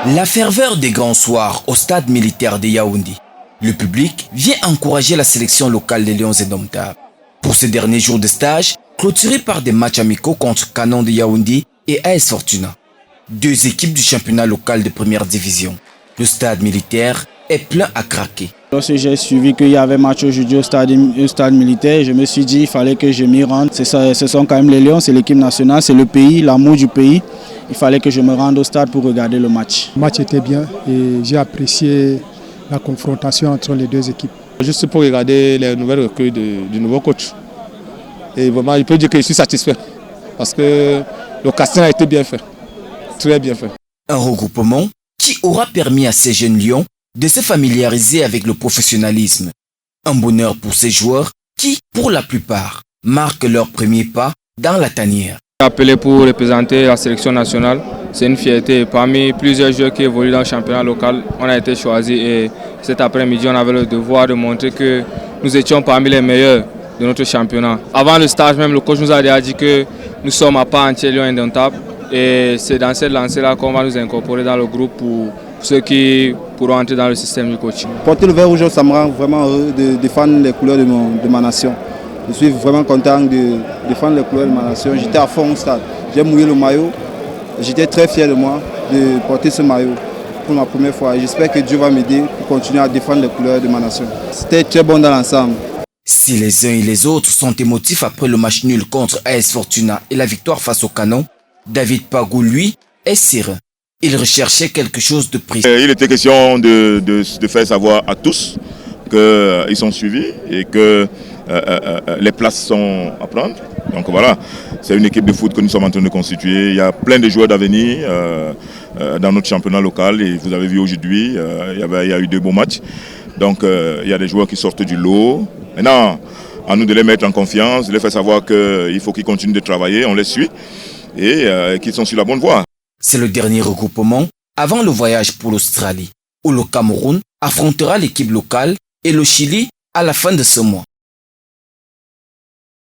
La ferveur des grands soirs au stade militaire de Yaoundé. Le public vient encourager la sélection locale des Lions indomptables. Pour ce dernier jour de stage, clôturé par des matchs amicaux contre Canon de Yaoundé et AS Fortuna, deux équipes du championnat local de première division. Le stade militaire est plein à craquer. Lorsque j'ai suivi qu'il y avait match aujourd'hui au stade militaire, je me suis dit qu'il fallait que je m'y rende. Ce sont quand même les Lions, c'est l'équipe nationale, c'est le pays, l'amour du pays. Il fallait que je me rende au stade pour regarder le match. Le match était bien et j'ai apprécié la confrontation entre les deux équipes. Juste pour regarder les nouvelles recrues du nouveau coach. Et vraiment, je peux dire que je suis satisfait parce que le casting a été bien fait, très bien fait. Un regroupement qui aura permis à ces jeunes Lions de se familiariser avec le professionnalisme. Un bonheur pour ces joueurs qui, pour la plupart, marquent leur premier pas dans la tanière. Appelé pour représenter la sélection nationale, c'est une fierté. Parmi plusieurs joueurs qui évoluent dans le championnat local, on a été choisis et cet après-midi, on avait le devoir de montrer que nous étions parmi les meilleurs de notre championnat. Avant le stage même, le coach nous a déjà dit que nous sommes à part entière Lions indomptables et c'est dans cette lancée-là qu'on va nous incorporer dans le groupe pour ceux qui pourront entrer dans le système du coaching. Porter le vert rouge, ça me rend vraiment heureux de défendre les couleurs de ma nation. Je suis vraiment content de défendre les couleurs de ma nation. J'étais à fond au stade. J'ai mouillé le maillot. J'étais très fier de moi de porter ce maillot pour ma première fois. J'espère que Dieu va m'aider pour continuer à défendre les couleurs de ma nation. C'était très bon dans l'ensemble. Si les uns et les autres sont émotifs après le match nul contre AS Fortuna et la victoire face au Canon, David Pagou, lui, est serein. Il recherchait quelque chose de précis. Il était question de faire savoir à tous qu'ils sont suivis et que les places sont à prendre. Donc voilà, c'est une équipe de foot que nous sommes en train de constituer. Il y a plein de joueurs d'avenir dans notre championnat local et vous avez vu aujourd'hui, il y a eu 2 beaux matchs. Donc il y a des joueurs qui sortent du lot. Maintenant, à nous de les mettre en confiance, de les faire savoir qu'il faut qu'ils continuent de travailler, on les suit et qu'ils sont sur la bonne voie. C'est le dernier regroupement avant le voyage pour l'Australie, où le Cameroun affrontera l'équipe locale et le Chili à la fin de ce mois.